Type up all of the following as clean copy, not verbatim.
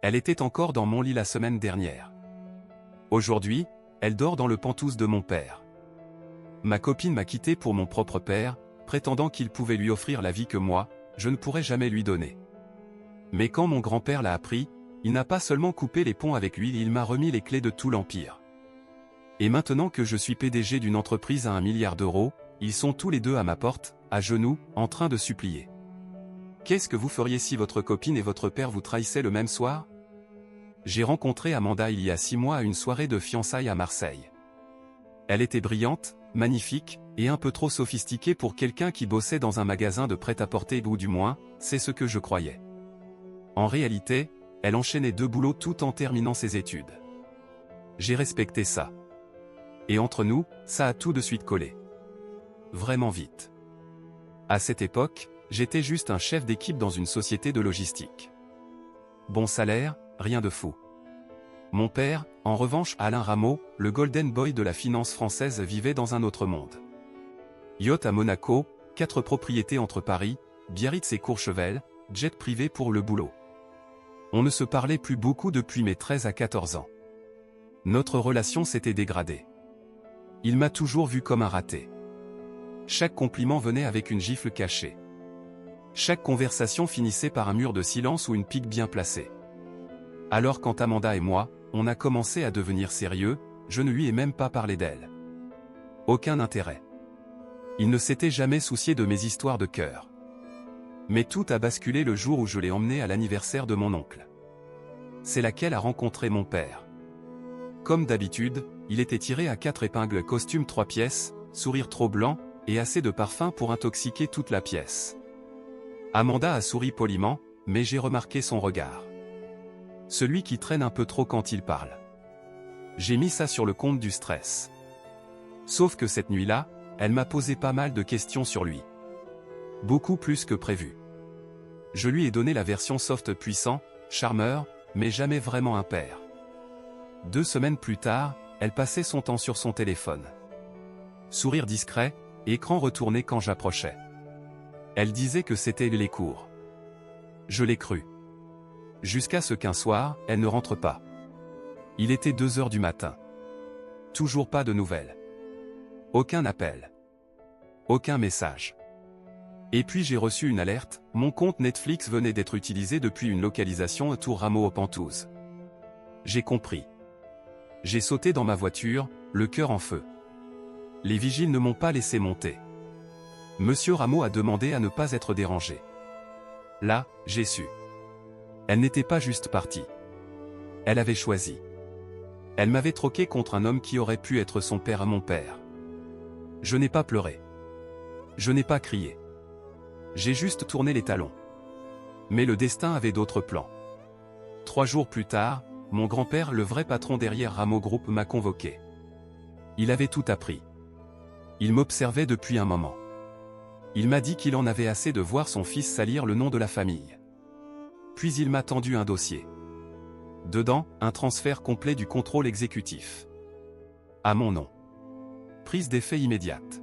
Elle était encore dans mon lit la semaine dernière. Aujourd'hui, elle dort dans le pantouse de mon père. Ma copine m'a quitté pour mon propre père, prétendant qu'il pouvait lui offrir la vie que moi, je ne pourrais jamais lui donner. Mais quand mon grand-père l'a appris, il n'a pas seulement coupé les ponts avec lui, il m'a remis les clés de tout l'empire. Et maintenant que je suis PDG d'une entreprise à 1 milliard d'euros, ils sont tous les deux à ma porte, à genoux, en train de supplier. Qu'est-ce que vous feriez si votre copine et votre père vous trahissaient le même soir? J'ai rencontré Amanda il y a 6 mois à une soirée de fiançailles à Marseille. Elle était brillante, magnifique, et un peu trop sophistiquée pour quelqu'un qui bossait dans un magasin de prêt-à-porter, ou du moins, c'est ce que je croyais. En réalité, elle enchaînait 2 boulots tout en terminant ses études. J'ai respecté ça. Et entre nous, ça a tout de suite collé. Vraiment vite. À cette époque, j'étais juste un chef d'équipe dans une société de logistique. Bon salaire, rien de fou. Mon père, en revanche, Alain Rameau, le golden boy de la finance française, vivait dans un autre monde. Yacht à Monaco, 4 propriétés entre Paris, Biarritz et Courchevel, jet privé pour le boulot. On ne se parlait plus beaucoup depuis mes 13 à 14 ans. Notre relation s'était dégradée. Il m'a toujours vu comme un raté. Chaque compliment venait avec une gifle cachée. Chaque conversation finissait par un mur de silence ou une pique bien placée. Alors quand Amanda et moi, on a commencé à devenir sérieux, je ne lui ai même pas parlé d'elle. Aucun intérêt. Il ne s'était jamais soucié de mes histoires de cœur. Mais tout a basculé le jour où je l'ai emmenée à l'anniversaire de mon oncle. C'est là qu'elle a rencontré mon père. Comme d'habitude, il était tiré à 4 épingles, costume 3 pièces, sourire trop blanc, et assez de parfum pour intoxiquer toute la pièce. Amanda a souri poliment, mais j'ai remarqué son regard. Celui qui traîne un peu trop quand il parle. J'ai mis ça sur le compte du stress. Sauf que cette nuit-là, elle m'a posé pas mal de questions sur lui. Beaucoup plus que prévu. Je lui ai donné la version soft puissant, charmeur, mais jamais vraiment un père. 2 semaines plus tard, elle passait son temps sur son téléphone. Sourire discret, écran retourné quand j'approchais. Elle disait que c'était les cours. Je l'ai cru. Jusqu'à ce qu'un soir, elle ne rentre pas. Il était 2 heures du matin. Toujours pas de nouvelles. Aucun appel. Aucun message. Et puis j'ai reçu une alerte, mon compte Netflix venait d'être utilisé depuis une localisation à Tour Rameau aux Pantouzes. J'ai compris. J'ai sauté dans ma voiture, le cœur en feu. Les vigiles ne m'ont pas laissé monter. Monsieur Rameau a demandé à ne pas être dérangé. Là, j'ai su. Elle n'était pas juste partie. Elle avait choisi. Elle m'avait troqué contre un homme qui aurait pu être son père à mon père. Je n'ai pas pleuré. Je n'ai pas crié. J'ai juste tourné les talons. Mais le destin avait d'autres plans. 3 jours plus tard, mon grand-père, le vrai patron derrière Rameau Group, m'a convoqué. Il avait tout appris. Il m'observait depuis un moment. Il m'a dit qu'il en avait assez de voir son fils salir le nom de la famille. Puis il m'a tendu un dossier. Dedans, un transfert complet du contrôle exécutif. À mon nom. Prise d'effet immédiate.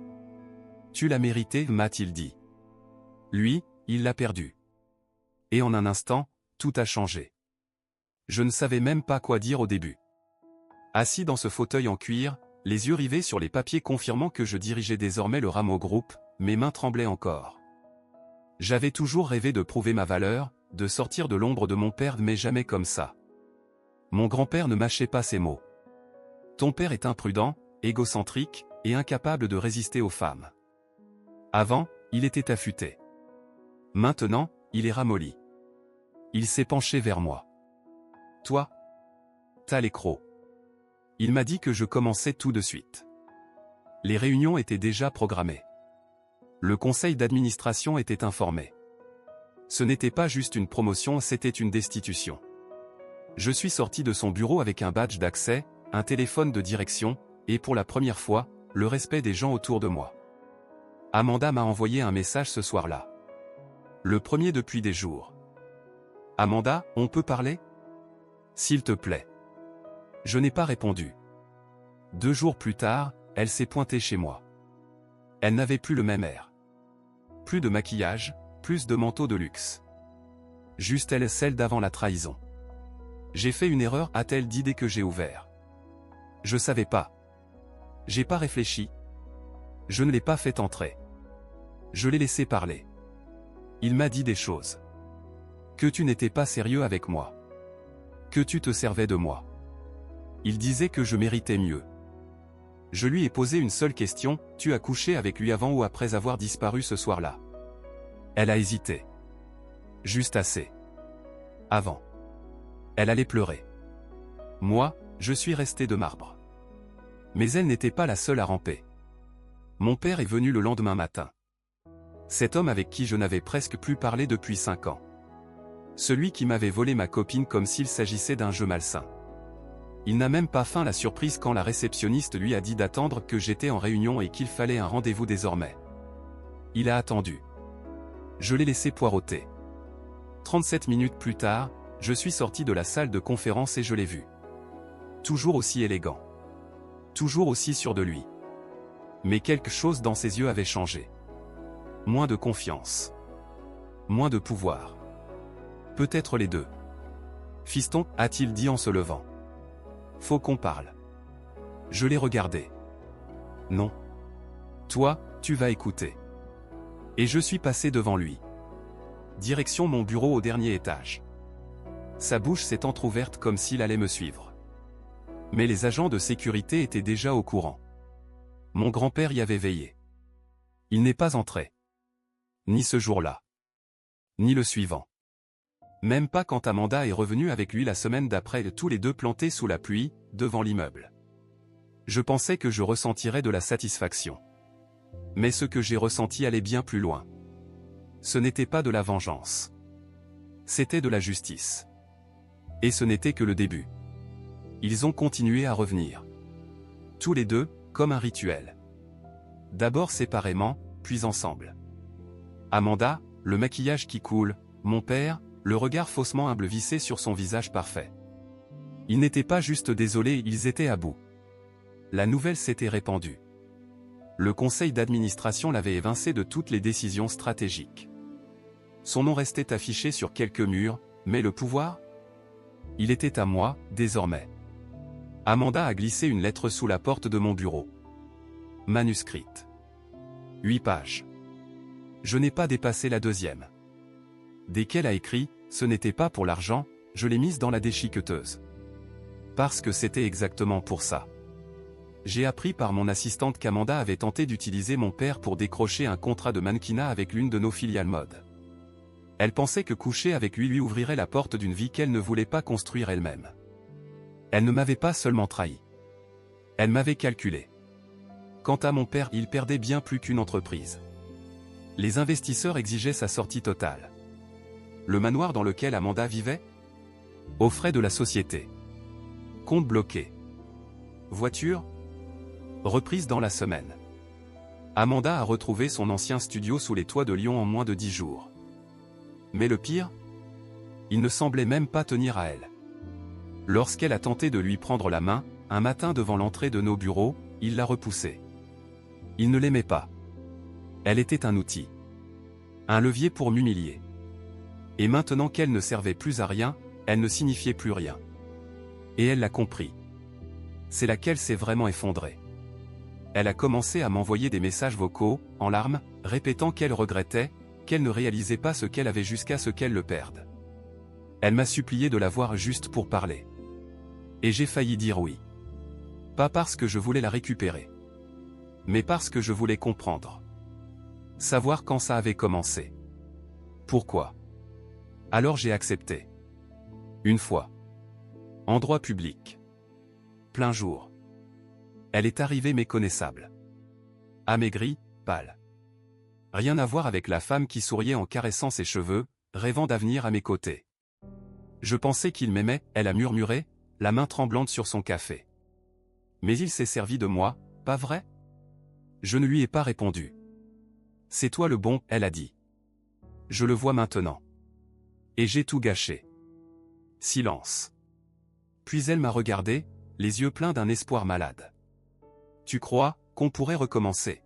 Tu l'as mérité, m'a-t-il dit. Lui, il l'a perdu. Et en un instant, tout a changé. Je ne savais même pas quoi dire au début. Assis dans ce fauteuil en cuir, les yeux rivés sur les papiers confirmant que je dirigeais désormais le Rameau Group, mes mains tremblaient encore. J'avais toujours rêvé de prouver ma valeur, de sortir de l'ombre de mon père, mais jamais comme ça. Mon grand-père ne mâchait pas ses mots. Ton père est imprudent, égocentrique, et incapable de résister aux femmes. Avant, il était affûté. Maintenant, il est ramolli. Il s'est penché vers moi. Toi? T'as les crocs. Il m'a dit que je commençais tout de suite. Les réunions étaient déjà programmées. Le conseil d'administration était informé. Ce n'était pas juste une promotion, c'était une destitution. Je suis sorti de son bureau avec un badge d'accès, un téléphone de direction, et pour la première fois, le respect des gens autour de moi. Amanda m'a envoyé un message ce soir-là. Le premier depuis des jours. Amanda, on peut parler? S'il te plaît. Je n'ai pas répondu. 2 jours plus tard, elle s'est pointée chez moi. Elle n'avait plus le même air. Plus de maquillage, plus de manteau de luxe. Juste elle, celle d'avant la trahison. J'ai fait une erreur, a-t-elle dit dès que j'ai ouvert. Je savais pas. J'ai pas réfléchi. Je ne l'ai pas fait entrer. Je l'ai laissé parler. Il m'a dit des choses. Que tu n'étais pas sérieux avec moi. Que tu te servais de moi. Il disait que je méritais mieux. Je lui ai posé une seule question, tu as couché avec lui avant ou après avoir disparu ce soir-là? Elle a hésité. Juste assez. Avant. Elle allait pleurer. Moi, je suis resté de marbre. Mais elle n'était pas la seule à ramper. Mon père est venu le lendemain matin. Cet homme avec qui je n'avais presque plus parlé depuis 5 ans. Celui qui m'avait volé ma copine comme s'il s'agissait d'un jeu malsain. Il n'a même pas feint la surprise quand la réceptionniste lui a dit d'attendre que j'étais en réunion et qu'il fallait un rendez-vous désormais. Il a attendu. Je l'ai laissé poireauter. 37 minutes plus tard, je suis sorti de la salle de conférence et je l'ai vu. Toujours aussi élégant. Toujours aussi sûr de lui. Mais quelque chose dans ses yeux avait changé. Moins de confiance. Moins de pouvoir. Peut-être les deux. Fiston, a-t-il dit en se levant. Faut qu'on parle. Je l'ai regardé. Non. Toi, tu vas écouter. Et je suis passé devant lui. Direction mon bureau au dernier étage. Sa bouche s'est entrouverte comme s'il allait me suivre. Mais les agents de sécurité étaient déjà au courant. Mon grand-père y avait veillé. Il n'est pas entré. Ni ce jour-là. Ni le suivant. Même pas quand Amanda est revenue avec lui la semaine d'après, tous les deux plantés sous la pluie, devant l'immeuble. Je pensais que je ressentirais de la satisfaction. Mais ce que j'ai ressenti allait bien plus loin. Ce n'était pas de la vengeance. C'était de la justice. Et ce n'était que le début. Ils ont continué à revenir. Tous les deux, comme un rituel. D'abord séparément, puis ensemble. Amanda, le maquillage qui coule, mon père, le regard faussement humble vissé sur son visage parfait. Ils n'étaient pas juste désolés, ils étaient à bout. La nouvelle s'était répandue. Le conseil d'administration l'avait évincé de toutes les décisions stratégiques. Son nom restait affiché sur quelques murs, mais le pouvoir? Il était à moi, désormais. Amanda a glissé une lettre sous la porte de mon bureau. Manuscrite. 8 pages. Je n'ai pas dépassé la 2e. Dès qu'elle a écrit, ce n'était pas pour l'argent, je l'ai mise dans la déchiqueteuse. Parce que c'était exactement pour ça. J'ai appris par mon assistante qu'Amanda avait tenté d'utiliser mon père pour décrocher un contrat de mannequinat avec l'une de nos filiales mode. Elle pensait que coucher avec lui ouvrirait la porte d'une vie qu'elle ne voulait pas construire elle-même. Elle ne m'avait pas seulement trahi. Elle m'avait calculé. Quant à mon père, il perdait bien plus qu'une entreprise. Les investisseurs exigeaient sa sortie totale. Le manoir dans lequel Amanda vivait? Aux frais de la société. Compte bloqué. Voiture? Reprise dans la semaine. Amanda a retrouvé son ancien studio sous les toits de Lyon en moins de 10 jours. Mais le pire? Il ne semblait même pas tenir à elle. Lorsqu'elle a tenté de lui prendre la main, un matin devant l'entrée de nos bureaux, il l'a repoussée. Il ne l'aimait pas. Elle était un outil. Un levier pour m'humilier. Et maintenant qu'elle ne servait plus à rien, elle ne signifiait plus rien. Et elle l'a compris. C'est là qu'elle s'est vraiment effondrée. Elle a commencé à m'envoyer des messages vocaux, en larmes, répétant qu'elle regrettait, qu'elle ne réalisait pas ce qu'elle avait jusqu'à ce qu'elle le perde. Elle m'a supplié de la voir juste pour parler. Et j'ai failli dire oui. Pas parce que je voulais la récupérer. Mais parce que je voulais comprendre. Savoir quand ça avait commencé. Pourquoi? Alors j'ai accepté. Une fois. Endroit public. Plein jour. Elle est arrivée méconnaissable. Amaigrie, pâle. Rien à voir avec la femme qui souriait en caressant ses cheveux, rêvant d'avenir à mes côtés. Je pensais qu'il m'aimait, elle a murmuré, la main tremblante sur son café. Mais il s'est servi de moi, pas vrai? Je ne lui ai pas répondu. C'est toi le bon, elle a dit. Je le vois maintenant. Et j'ai tout gâché. Silence. Puis elle m'a regardé, les yeux pleins d'un espoir malade. Tu crois qu'on pourrait recommencer?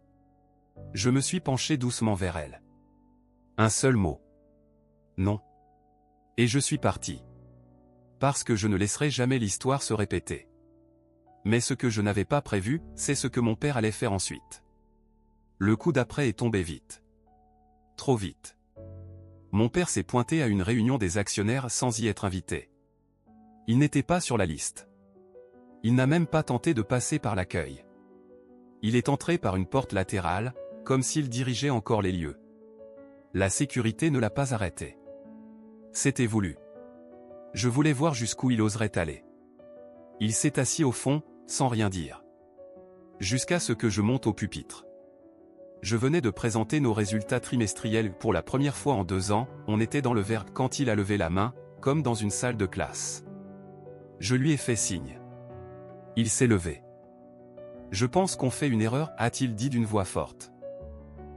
Je me suis penché doucement vers elle. Un seul mot. Non. Et je suis parti. parce que je ne laisserai jamais l'histoire se répéter. Mais ce que je n'avais pas prévu, c'est ce que mon père allait faire ensuite. Le coup d'après est tombé vite. Trop vite. Mon père s'est pointé à une réunion des actionnaires sans y être invité. Il n'était pas sur la liste. Il n'a même pas tenté de passer par l'accueil. Il est entré par une porte latérale, comme s'il dirigeait encore les lieux. La sécurité ne l'a pas arrêté. C'était voulu. Je voulais voir jusqu'où il oserait aller. Il s'est assis au fond, sans rien dire. Jusqu'à ce que je monte au pupitre. Je venais de présenter nos résultats trimestriels pour la première fois en 2 ans, on était dans le vert quand il a levé la main, comme dans une salle de classe. Je lui ai fait signe. Il s'est levé. Je pense qu'on fait une erreur, a-t-il dit d'une voix forte.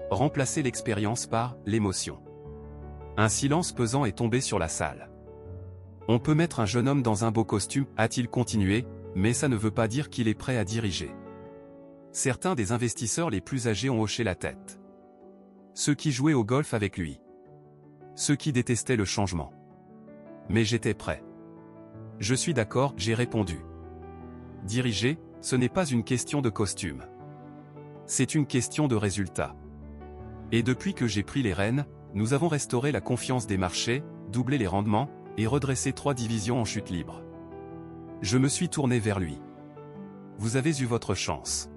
Remplacer l'expérience par l'émotion. Un silence pesant est tombé sur la salle. On peut mettre un jeune homme dans un beau costume, a-t-il continué, mais ça ne veut pas dire qu'il est prêt à diriger. Certains des investisseurs les plus âgés ont hoché la tête. Ceux qui jouaient au golf avec lui. Ceux qui détestaient le changement. Mais j'étais prêt. Je suis d'accord, j'ai répondu. Diriger, ce n'est pas une question de costume. C'est une question de résultat. Et depuis que j'ai pris les rênes, nous avons restauré la confiance des marchés, doublé les rendements, et redressé 3 divisions en chute libre. Je me suis tourné vers lui. Vous avez eu votre chance.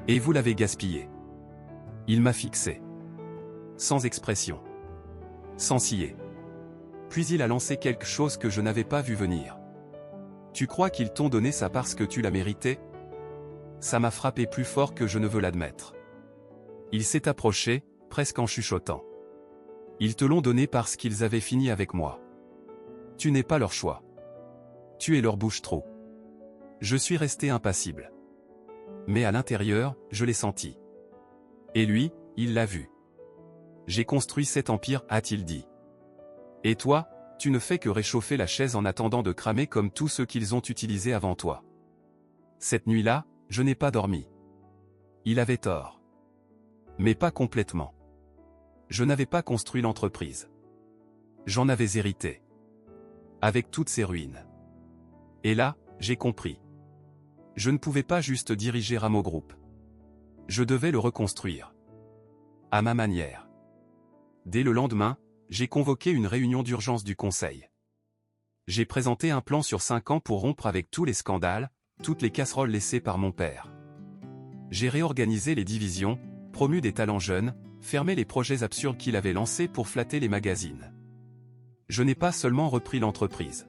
Et vous l'avez gaspillée. Il m'a fixé. Sans expression. Sans ciller. Puis il a lancé quelque chose que je n'avais pas vu venir. Tu crois qu'ils t'ont donné ça parce que tu l'as mérité? Ça m'a frappé plus fort que je ne veux l'admettre. Il s'est approché, presque en chuchotant. Ils te l'ont donné parce qu'ils avaient fini avec moi. Tu n'es pas leur choix. Tu es leur bouche-trou. Je suis resté impassible. Mais à l'intérieur, je l'ai senti. Et lui, il l'a vu. J'ai construit cet empire, a-t-il dit. Et toi, tu ne fais que réchauffer la chaise en attendant de cramer comme tous ceux qu'ils ont utilisés avant toi. Cette nuit-là, je n'ai pas dormi. Il avait tort. Mais pas complètement. Je n'avais pas construit l'entreprise. J'en avais hérité. Avec toutes ses ruines. Et là, j'ai compris. Je ne pouvais pas juste diriger Rameau Group. Je devais le reconstruire. À ma manière. Dès le lendemain, j'ai convoqué une réunion d'urgence du conseil. J'ai présenté un plan sur 5 ans pour rompre avec tous les scandales, toutes les casseroles laissées par mon père. J'ai réorganisé les divisions, promu des talents jeunes, fermé les projets absurdes qu'il avait lancés pour flatter les magazines. Je n'ai pas seulement repris l'entreprise.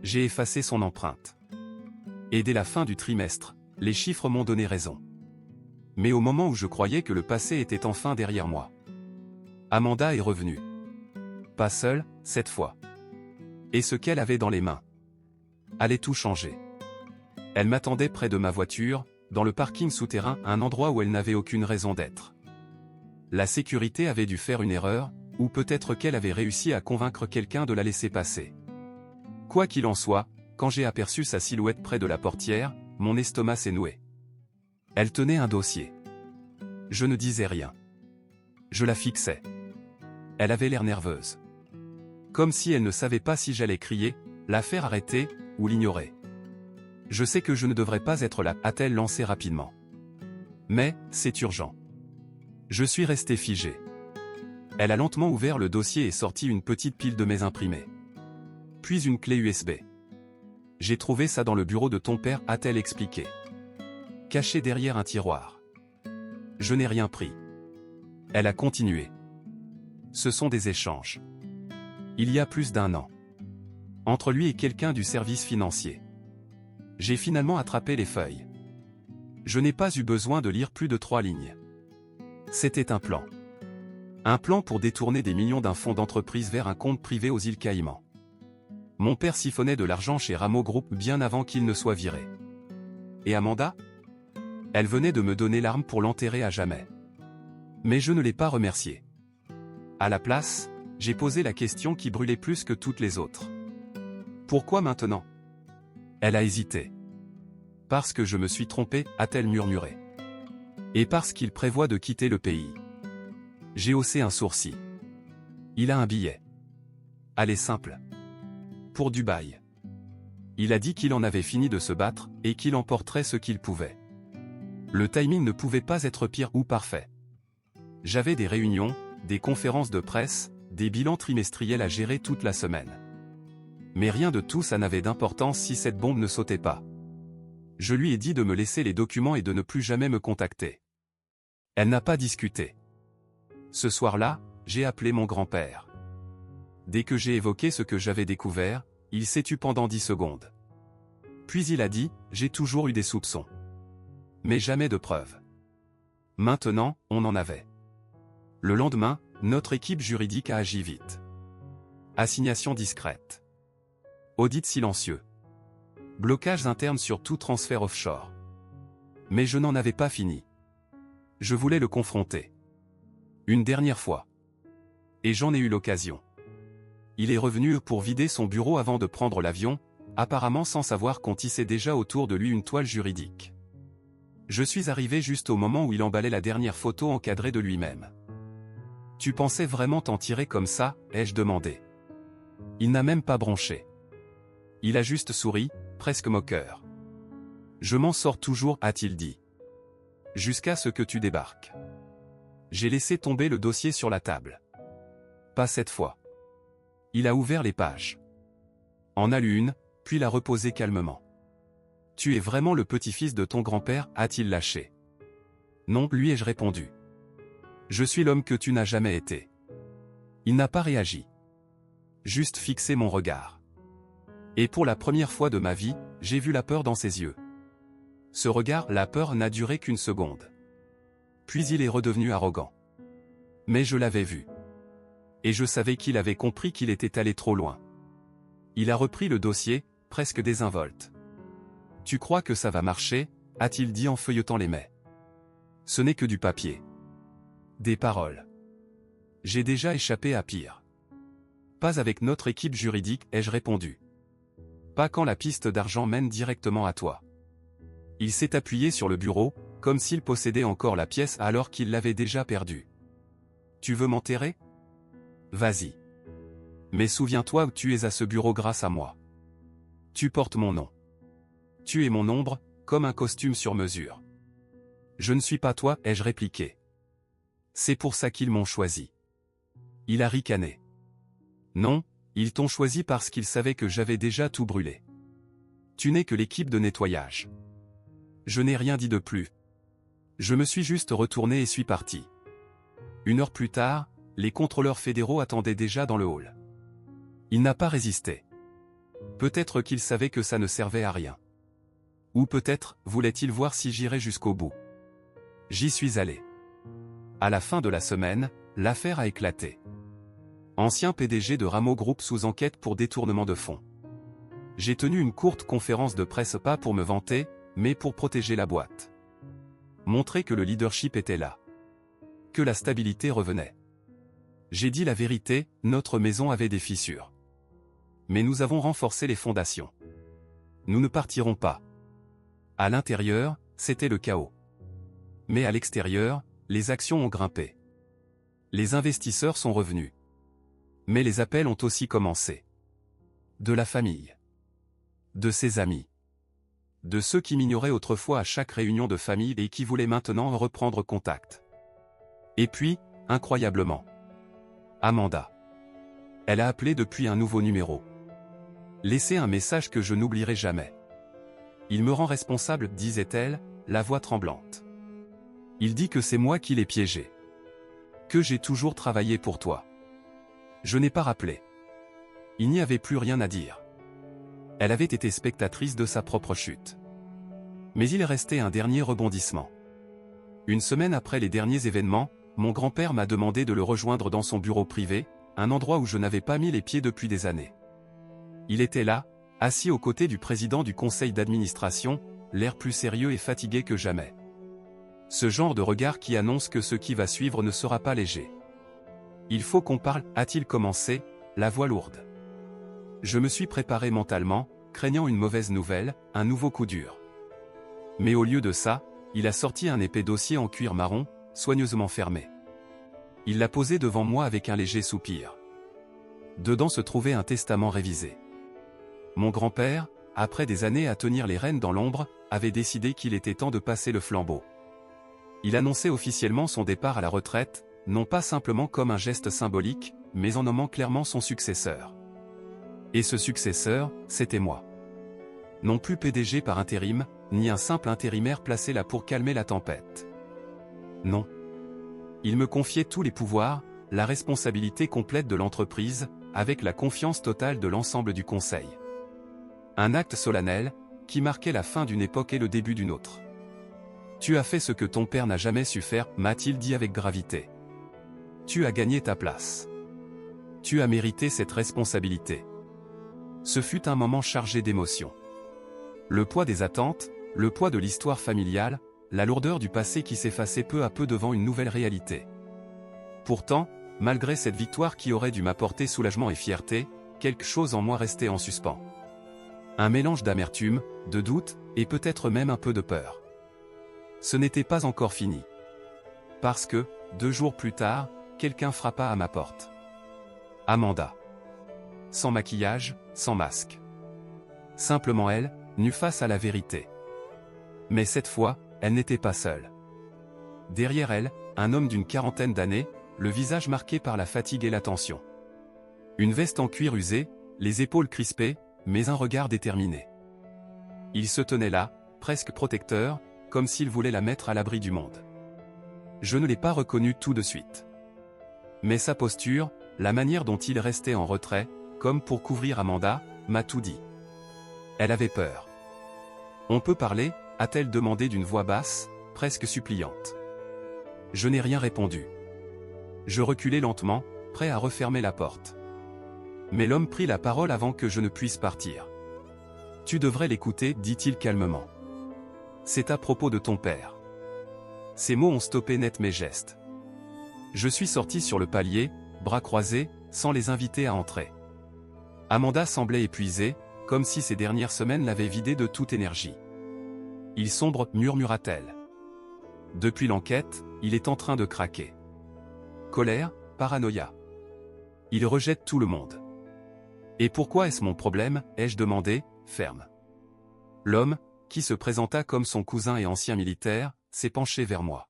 J'ai effacé son empreinte. Et dès la fin du trimestre, les chiffres m'ont donné raison. Mais au moment où je croyais que le passé était enfin derrière moi, Amanda est revenue. Pas seule, cette fois. Et ce qu'elle avait dans les mains allait tout changer. Elle m'attendait près de ma voiture, dans le parking souterrain, un endroit où elle n'avait aucune raison d'être. La sécurité avait dû faire une erreur, ou peut-être qu'elle avait réussi à convaincre quelqu'un de la laisser passer. Quoi qu'il en soit, quand j'ai aperçu sa silhouette près de la portière, mon estomac s'est noué. Elle tenait un dossier. Je ne disais rien. Je la fixais. Elle avait l'air nerveuse. Comme si elle ne savait pas si j'allais crier, la faire arrêter, ou l'ignorer. Je sais que je ne devrais pas être là, a-t-elle lancé rapidement. Mais, c'est urgent. Je suis resté figé. Elle a lentement ouvert le dossier et sorti une petite pile de mes imprimés. Puis une clé USB. J'ai trouvé ça dans le bureau de ton père, a-t-elle expliqué. Caché derrière un tiroir. Je n'ai rien pris. Elle a continué. Ce sont des échanges. Il y a plus d'1 an. Entre lui et quelqu'un du service financier. J'ai finalement attrapé les feuilles. Je n'ai pas eu besoin de lire plus de 3 lignes. C'était un plan. Un plan pour détourner des millions d'un fonds d'entreprise vers un compte privé aux îles Caïmans. Mon père siphonnait de l'argent chez Rameau Group bien avant qu'il ne soit viré. Et Amanda? Elle venait de me donner l'arme pour l'enterrer à jamais. Mais je ne l'ai pas remerciée. À la place, j'ai posé la question qui brûlait plus que toutes les autres. Pourquoi maintenant? Elle a hésité. Parce que je me suis trompé, a-t-elle murmuré. Et parce qu'il prévoit de quitter le pays. J'ai haussé un sourcil. Il a un billet. Allez simple. pour Dubaï. Il a dit qu'il en avait fini de se battre, et qu'il emporterait ce qu'il pouvait. Le timing ne pouvait pas être pire ou parfait. J'avais des réunions, des conférences de presse, des bilans trimestriels à gérer toute la semaine. Mais rien de tout ça n'avait d'importance si cette bombe ne sautait pas. Je lui ai dit de me laisser les documents et de ne plus jamais me contacter. Elle n'a pas discuté. Ce soir-là, j'ai appelé mon grand-père. Dès que j'ai évoqué ce que j'avais découvert, il s'est tu pendant 10 secondes. Puis il a dit, j'ai toujours eu des soupçons. Mais jamais de preuves. Maintenant, on en avait. Le lendemain, notre équipe juridique a agi vite. Assignation discrète. Audit silencieux. Blocages internes sur tout transfert offshore. Mais je n'en avais pas fini. Je voulais le confronter. Une dernière fois. Et j'en ai eu l'occasion. Il est revenu pour vider son bureau avant de prendre l'avion, apparemment sans savoir qu'on tissait déjà autour de lui une toile juridique. Je suis arrivé juste au moment où il emballait la dernière photo encadrée de lui-même. « Tu pensais vraiment t'en tirer comme ça ?» ai-je demandé. Il n'a même pas bronché. Il a juste souri, presque moqueur. « Je m'en sors toujours » a-t-il dit. « Jusqu'à ce que tu débarques. » J'ai laissé tomber le dossier sur la table. Pas cette fois. Il a ouvert les pages. En a lu une, puis l'a reposée calmement. « Tu es vraiment le petit-fils de ton grand-père » a-t-il lâché. « Non, lui ai-je répondu. Je suis l'homme que tu n'as jamais été. » Il n'a pas réagi. Juste fixé mon regard. Et pour la première fois de ma vie, j'ai vu la peur dans ses yeux. Ce regard, la peur n'a duré qu'une seconde. Puis il est redevenu arrogant. Mais je l'avais vu. Et je savais qu'il avait compris qu'il était allé trop loin. Il a repris le dossier, presque désinvolte. « Tu crois que ça va marcher ?» a-t-il dit en feuilletant les mets. « Ce n'est que du papier. » Des paroles. J'ai déjà échappé à pire. Pas avec notre équipe juridique, ai-je répondu. Pas quand la piste d'argent mène directement à toi. Il s'est appuyé sur le bureau, comme s'il possédait encore la pièce alors qu'il l'avait déjà perdue. Tu veux m'enterrer? Vas-y. Mais souviens-toi que tu es à ce bureau grâce à moi. Tu portes mon nom. Tu es mon ombre, comme un costume sur mesure. Je ne suis pas toi, ai-je répliqué. C'est pour ça qu'ils m'ont choisi. Il a ricané. Non, ils t'ont choisi parce qu'ils savaient que j'avais déjà tout brûlé. Tu n'es que l'équipe de nettoyage. Je n'ai rien dit de plus. Je me suis juste retourné et suis parti. 1 heure plus tard, les contrôleurs fédéraux attendaient déjà dans le hall. Il n'a pas résisté. Peut-être qu'il savait que ça ne servait à rien. Ou peut-être voulait-il voir si j'irais jusqu'au bout. J'y suis allé. À la fin de la semaine, l'affaire a éclaté. Ancien PDG de Rameau Group sous enquête pour détournement de fonds. J'ai tenu une courte conférence de presse pas pour me vanter, mais pour protéger la boîte. Montrer que le leadership était là. Que la stabilité revenait. J'ai dit la vérité, notre maison avait des fissures. Mais nous avons renforcé les fondations. Nous ne partirons pas. À l'intérieur, c'était le chaos. Mais à l'extérieur, les actions ont grimpé. Les investisseurs sont revenus. Mais les appels ont aussi commencé. De la famille. De ses amis. De ceux qui m'ignoraient autrefois à chaque réunion de famille et qui voulaient maintenant reprendre contact. Et puis, incroyablement. Amanda. Elle a appelé depuis un nouveau numéro. Laissé un message que je n'oublierai jamais. Il me rend responsable, disait-elle, la voix tremblante. Il dit que c'est moi qui l'ai piégé. Que j'ai toujours travaillé pour toi. Je n'ai pas rappelé. Il n'y avait plus rien à dire. Elle avait été spectatrice de sa propre chute. Mais il restait un dernier rebondissement. 1 semaine après les derniers événements, mon grand-père m'a demandé de le rejoindre dans son bureau privé, un endroit où je n'avais pas mis les pieds depuis des années. Il était là, assis aux côtés du président du conseil d'administration, l'air plus sérieux et fatigué que jamais. Ce genre de regard qui annonce que ce qui va suivre ne sera pas léger. « Il faut qu'on parle » a-t-il commencé, la voix lourde. Je me suis préparé mentalement, craignant une mauvaise nouvelle, un nouveau coup dur. Mais au lieu de ça, il a sorti un épais dossier en cuir marron, soigneusement fermé. Il l'a posé devant moi avec un léger soupir. Dedans se trouvait un testament révisé. Mon grand-père, après des années à tenir les rênes dans l'ombre, avait décidé qu'il était temps de passer le flambeau. Il annonçait officiellement son départ à la retraite, non pas simplement comme un geste symbolique, mais en nommant clairement son successeur. Et ce successeur, c'était moi. Non plus PDG par intérim, ni un simple intérimaire placé là pour calmer la tempête. Non. Il me confiait tous les pouvoirs, la responsabilité complète de l'entreprise, avec la confiance totale de l'ensemble du conseil. Un acte solennel, qui marquait la fin d'une époque et le début d'une autre. Tu as fait ce que ton père n'a jamais su faire, m'a-t-il dit avec gravité. Tu as gagné ta place. Tu as mérité cette responsabilité. Ce fut un moment chargé d'émotions. Le poids des attentes, le poids de l'histoire familiale, la lourdeur du passé qui s'effaçait peu à peu devant une nouvelle réalité. Pourtant, malgré cette victoire qui aurait dû m'apporter soulagement et fierté, quelque chose en moi restait en suspens. Un mélange d'amertume, de doute, et peut-être même un peu de peur. Ce n'était pas encore fini. Parce que, 2 jours plus tard, quelqu'un frappa à ma porte. Amanda. Sans maquillage, sans masque. Simplement elle, nue face à la vérité. Mais cette fois, elle n'était pas seule. Derrière elle, un homme d'une 40aine d'années, le visage marqué par la fatigue et la tension. Une veste en cuir usé, les épaules crispées, mais un regard déterminé. Il se tenait là, presque protecteur, comme s'il voulait la mettre à l'abri du monde. Je ne l'ai pas reconnu tout de suite. Mais sa posture, la manière dont il restait en retrait, comme pour couvrir Amanda, m'a tout dit. Elle avait peur. On peut parler, a-t-elle demandé d'une voix basse, presque suppliante. Je n'ai rien répondu. Je reculai lentement, prêt à refermer la porte. Mais l'homme prit la parole avant que je ne puisse partir. Tu devrais l'écouter, dit-il calmement. C'est à propos de ton père. Ces mots ont stoppé net mes gestes. Je suis sorti sur le palier, bras croisés, sans les inviter à entrer. Amanda semblait épuisée, comme si ces dernières semaines l'avaient vidée de toute énergie. Il sombre, murmura-t-elle. Depuis l'enquête, il est en train de craquer. Colère, paranoïa. Il rejette tout le monde. Et pourquoi est-ce mon problème, ai-je demandé, ferme. L'homme, qui se présenta comme son cousin et ancien militaire, s'est penché vers moi.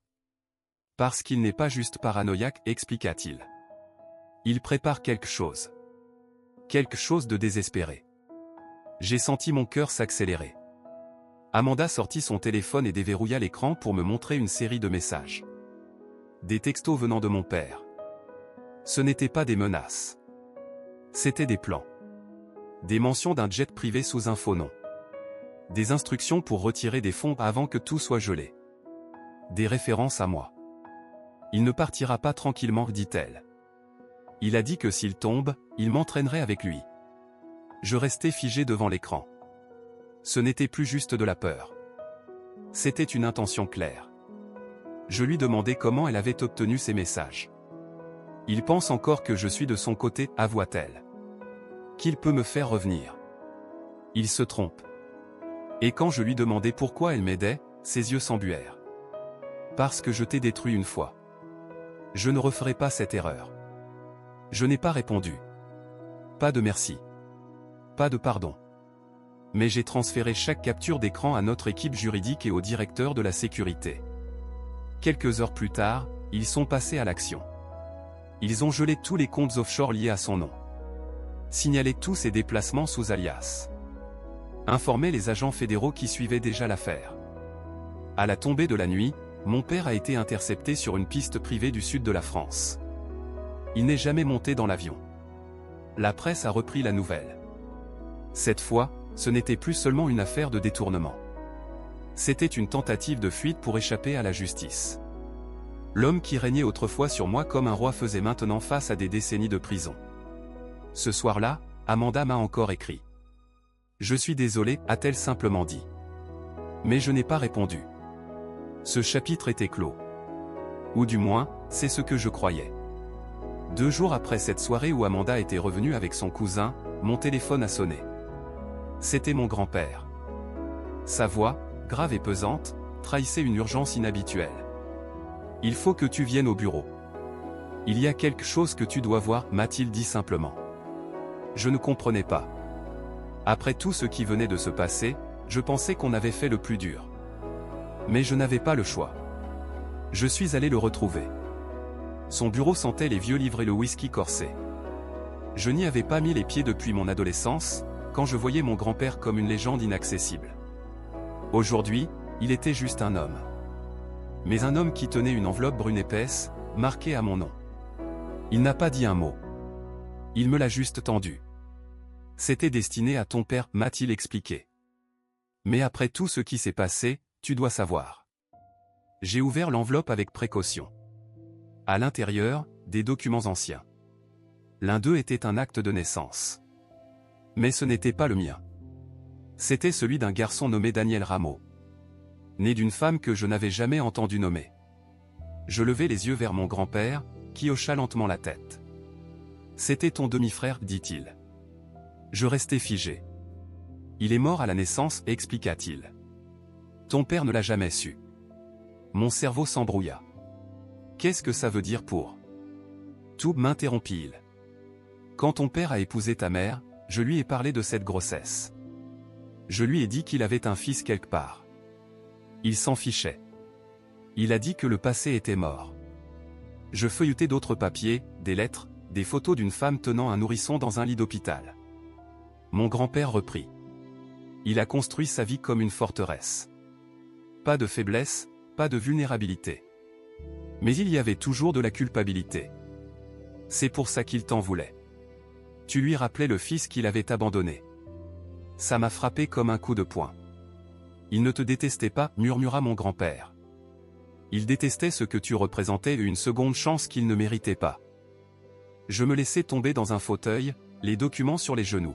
Parce qu'il n'est pas juste paranoïaque, expliqua-t-il. Il prépare quelque chose. Quelque chose de désespéré. J'ai senti mon cœur s'accélérer. Amanda sortit son téléphone et déverrouilla l'écran pour me montrer une série de messages. Des textos venant de mon père. Ce n'étaient pas des menaces. C'étaient des plans. Des mentions d'un jet privé sous un faux nom. Des instructions pour retirer des fonds avant que tout soit gelé. Des références à moi. Il ne partira pas tranquillement, dit-elle. Il a dit que s'il tombe, il m'entraînerait avec lui. Je restais figé devant l'écran. Ce n'était plus juste de la peur. C'était une intention claire. Je lui demandai comment elle avait obtenu ces messages. Il pense encore que je suis de son côté, avoua-t-elle. Qu'il peut me faire revenir. Il se trompe. Et quand je lui demandai pourquoi elle m'aidait, ses yeux s'embuèrent. Parce que je t'ai détruit une fois. Je ne referai pas cette erreur. Je n'ai pas répondu. Pas de merci. Pas de pardon. Mais j'ai transféré chaque capture d'écran à notre équipe juridique et au directeur de la sécurité. Quelques heures plus tard, ils sont passés à l'action. Ils ont gelé tous les comptes offshore liés à son nom. Signalé tous ses déplacements sous alias. Informé les agents fédéraux qui suivaient déjà l'affaire. À la tombée de la nuit, mon père a été intercepté sur une piste privée du sud de la France. Il n'est jamais monté dans l'avion. La presse a repris la nouvelle. Cette fois, ce n'était plus seulement une affaire de détournement. C'était une tentative de fuite pour échapper à la justice. L'homme qui régnait autrefois sur moi comme un roi faisait maintenant face à des décennies de prison. Ce soir-là, Amanda m'a encore écrit. Je suis désolé, a-t-elle simplement dit. Mais je n'ai pas répondu. Ce chapitre était clos. Ou du moins, c'est ce que je croyais. 2 jours après cette soirée où Amanda était revenue avec son cousin, mon téléphone a sonné. C'était mon grand-père. Sa voix, grave et pesante, trahissait une urgence inhabituelle. Il faut que tu viennes au bureau. Il y a quelque chose que tu dois voir, m'a-t-il dit simplement. Je ne comprenais pas. Après tout ce qui venait de se passer, je pensais qu'on avait fait le plus dur. Mais je n'avais pas le choix. Je suis allé le retrouver. Son bureau sentait les vieux livres et le whisky corsé. Je n'y avais pas mis les pieds depuis mon adolescence, quand je voyais mon grand-père comme une légende inaccessible. Aujourd'hui, il était juste un homme. Mais un homme qui tenait une enveloppe brune épaisse, marquée à mon nom. Il n'a pas dit un mot. Il me l'a juste tendue. C'était destiné à ton père, m'a-t-il expliqué. Mais après tout ce qui s'est passé, tu dois savoir. J'ai ouvert l'enveloppe avec précaution. À l'intérieur, des documents anciens. L'un d'eux était un acte de naissance. Mais ce n'était pas le mien. C'était celui d'un garçon nommé Daniel Rameau. Né d'une femme que je n'avais jamais entendu nommer. Je levai les yeux vers mon grand-père, qui hocha lentement la tête. C'était ton demi-frère, dit-il. Je restai figé. Il est mort à la naissance, expliqua-t-il. Ton père ne l'a jamais su. Mon cerveau s'embrouilla. Qu'est-ce que ça veut dire pour... Tout, m'interrompit-il. Quand ton père a épousé ta mère, je lui ai parlé de cette grossesse. Je lui ai dit qu'il avait un fils quelque part. Il s'en fichait. Il a dit que le passé était mort. Je feuilletai d'autres papiers, des lettres, des photos d'une femme tenant un nourrisson dans un lit d'hôpital. Mon grand-père reprit. Il a construit sa vie comme une forteresse. Pas de faiblesse, pas de vulnérabilité. Mais il y avait toujours de la culpabilité. C'est pour ça qu'il t'en voulait. Tu lui rappelais le fils qu'il avait abandonné. Ça m'a frappé comme un coup de poing. Il ne te détestait pas, murmura mon grand-père. Il détestait ce que tu représentais et une seconde chance qu'il ne méritait pas. Je me laissai tomber dans un fauteuil, les documents sur les genoux.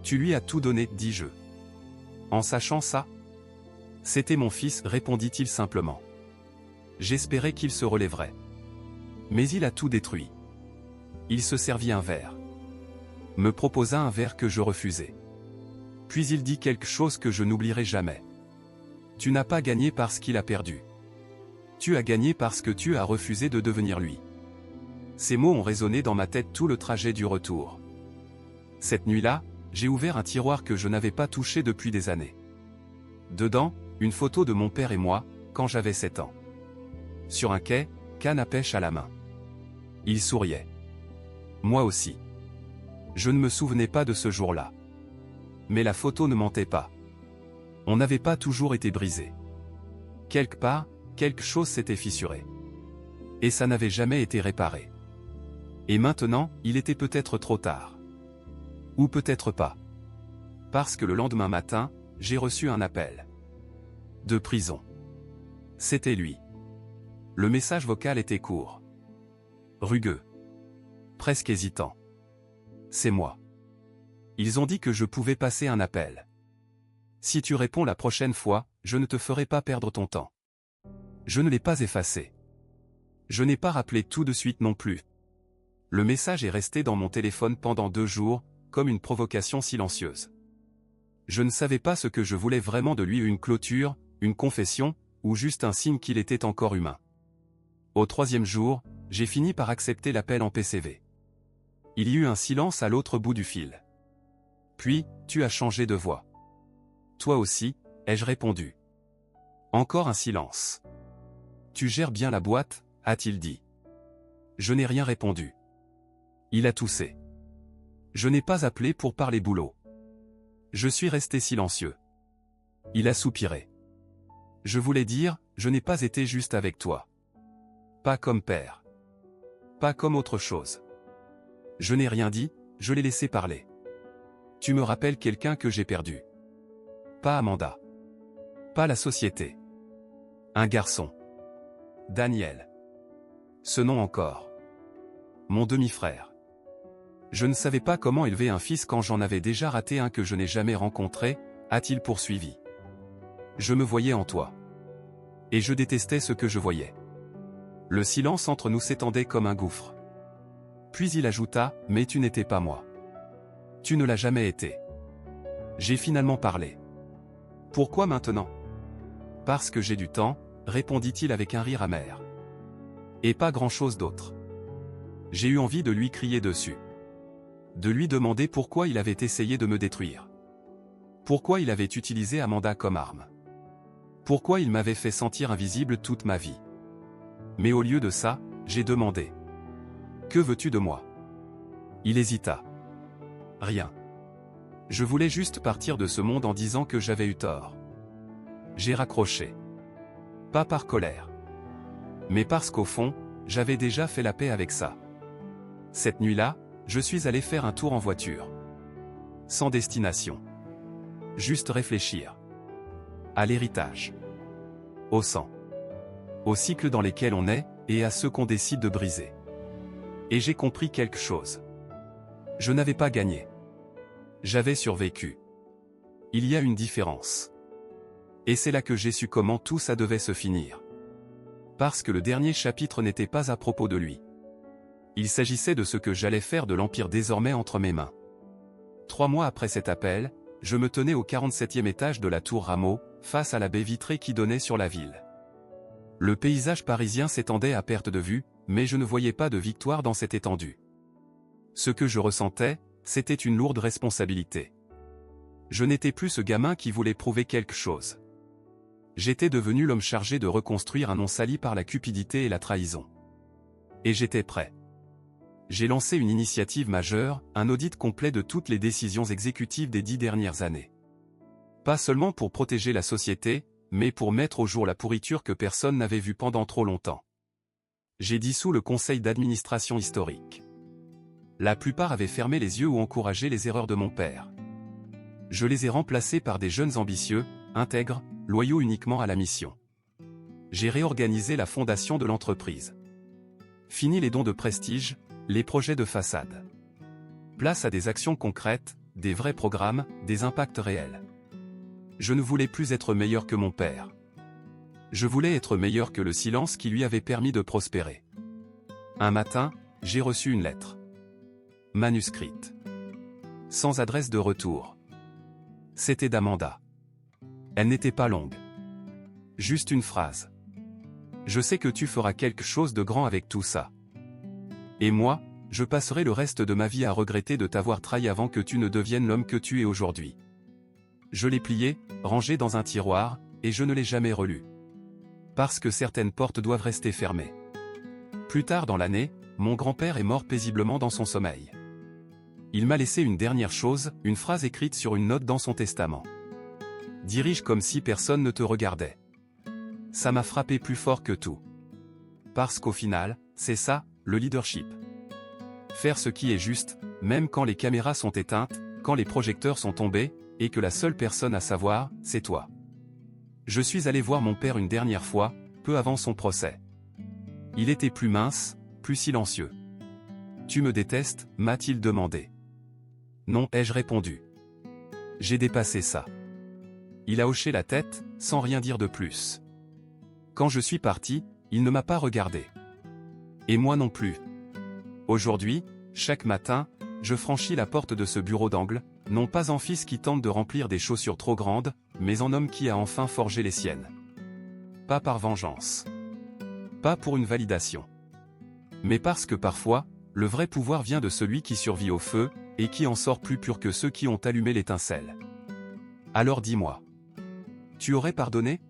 Tu lui as tout donné, dis-je. En sachant ça? C'était mon fils, répondit-il simplement. J'espérais qu'il se relèverait. Mais il a tout détruit. Il se servit un verre. Me proposa un verre que je refusai. Puis il dit quelque chose que je n'oublierai jamais. Tu n'as pas gagné parce qu'il a perdu. Tu as gagné parce que tu as refusé de devenir lui. Ces mots ont résonné dans ma tête tout le trajet du retour. Cette nuit-là, j'ai ouvert un tiroir que je n'avais pas touché depuis des années. Dedans, une photo de mon père et moi, quand j'avais 7 ans. Sur un quai, canne à pêche à la main. Il souriait. Moi aussi. Je ne me souvenais pas de ce jour-là. Mais la photo ne mentait pas. On n'avait pas toujours été brisé. Quelque part, quelque chose s'était fissuré. Et ça n'avait jamais été réparé. Et maintenant, il était peut-être trop tard. Ou peut-être pas. Parce que le lendemain matin, j'ai reçu un appel. De prison. C'était lui. Le message vocal était court. Rugueux. Presque hésitant. C'est moi. Ils ont dit que je pouvais passer un appel. Si tu réponds la prochaine fois, je ne te ferai pas perdre ton temps. Je ne l'ai pas effacé. Je n'ai pas rappelé tout de suite non plus. Le message est resté dans mon téléphone pendant 2 jours, comme une provocation silencieuse. Je ne savais pas ce que je voulais vraiment de lui, une clôture, une confession, ou juste un signe qu'il était encore humain. Au 3e jour, j'ai fini par accepter l'appel en PCV. Il y eut un silence à l'autre bout du fil. Puis, tu as changé de voix. Toi aussi, ai-je répondu. Encore un silence. Tu gères bien la boîte, a-t-il dit. Je n'ai rien répondu. Il a toussé. Je n'ai pas appelé pour parler boulot. Je suis resté silencieux. Il a soupiré. Je voulais dire, je n'ai pas été juste avec toi. Pas comme père. Pas comme autre chose. Je n'ai rien dit, je l'ai laissé parler. Tu me rappelles quelqu'un que j'ai perdu. Pas Amanda. Pas la société. Un garçon. Daniel. Ce nom encore. Mon demi-frère. Je ne savais pas comment élever un fils quand j'en avais déjà raté un que je n'ai jamais rencontré, a-t-il poursuivi. Je me voyais en toi. Et je détestais ce que je voyais. Le silence entre nous s'étendait comme un gouffre. Puis il ajouta, mais tu n'étais pas moi. Tu ne l'as jamais été. J'ai finalement parlé. Pourquoi maintenant? Parce que j'ai du temps, répondit-il avec un rire amer. Et pas grand-chose d'autre. J'ai eu envie de lui crier dessus. de lui demander pourquoi il avait essayé de me détruire. Pourquoi il avait utilisé Amanda comme arme. Pourquoi il m'avait fait sentir invisible toute ma vie. Mais au lieu de ça, j'ai demandé. Que veux-tu de moi? Il hésita. Rien. Je voulais juste partir de ce monde en disant que j'avais eu tort. J'ai raccroché. Pas par colère. Mais parce qu'au fond, j'avais déjà fait la paix avec ça. Cette nuit-là, je suis allé faire un tour en voiture. Sans destination. Juste réfléchir. À l'héritage. Au sang. Aux cycles dans lesquels on est, et à ceux qu'on décide de briser. Et j'ai compris quelque chose. Je n'avais pas gagné. J'avais survécu. Il y a une différence. Et c'est là que j'ai su comment tout ça devait se finir. Parce que le dernier chapitre n'était pas à propos de lui. Il s'agissait de ce que j'allais faire de l'Empire désormais entre mes mains. 3 mois après cet appel, je me tenais au 47e étage de la tour Rameau, face à la baie vitrée qui donnait sur la ville. Le paysage parisien s'étendait à perte de vue, mais je ne voyais pas de victoire dans cette étendue. Ce que je ressentais, c'était une lourde responsabilité. Je n'étais plus ce gamin qui voulait prouver quelque chose. J'étais devenu l'homme chargé de reconstruire un nom sali par la cupidité et la trahison. Et j'étais prêt. J'ai lancé une initiative majeure, un audit complet de toutes les décisions exécutives des 10 dernières années. Pas seulement pour protéger la société, mais pour mettre au jour la pourriture que personne n'avait vue pendant trop longtemps. J'ai dissous le conseil d'administration historique. La plupart avaient fermé les yeux ou encouragé les erreurs de mon père. Je les ai remplacés par des jeunes ambitieux, intègres, loyaux uniquement à la mission. J'ai réorganisé la fondation de l'entreprise. Fini les dons de prestige, les projets de façade. Place à des actions concrètes, des vrais programmes, des impacts réels. Je ne voulais plus être meilleur que mon père. Je voulais être meilleur que le silence qui lui avait permis de prospérer. Un matin, j'ai reçu une lettre. Manuscrite. Sans adresse de retour. C'était d'Amanda. Elle n'était pas longue. Juste une phrase. Je sais que tu feras quelque chose de grand avec tout ça. Et moi, je passerai le reste de ma vie à regretter de t'avoir trahi avant que tu ne deviennes l'homme que tu es aujourd'hui. Je l'ai plié, rangé dans un tiroir, et je ne l'ai jamais relu. Parce que certaines portes doivent rester fermées. Plus tard dans l'année, mon grand-père est mort paisiblement dans son sommeil. Il m'a laissé une dernière chose, une phrase écrite sur une note dans son testament. Dirige comme si personne ne te regardait. Ça m'a frappé plus fort que tout. Parce qu'au final, c'est ça, le leadership. Faire ce qui est juste, même quand les caméras sont éteintes, quand les projecteurs sont tombés, et que la seule personne à savoir, c'est toi. Je suis allé voir mon père une dernière fois, peu avant son procès. Il était plus mince, plus silencieux. Tu me détestes, m'a-t-il demandé. Non, ai-je répondu. J'ai dépassé ça. Il a hoché la tête, sans rien dire de plus. Quand je suis parti, il ne m'a pas regardé. Et moi non plus. Aujourd'hui, chaque matin, je franchis la porte de ce bureau d'angle, non pas en fils qui tente de remplir des chaussures trop grandes, mais en homme qui a enfin forgé les siennes. Pas par vengeance. Pas pour une validation. Mais parce que parfois, le vrai pouvoir vient de celui qui survit au feu, et qui en sort plus pur que ceux qui ont allumé l'étincelle. Alors dis-moi. Tu aurais pardonné ?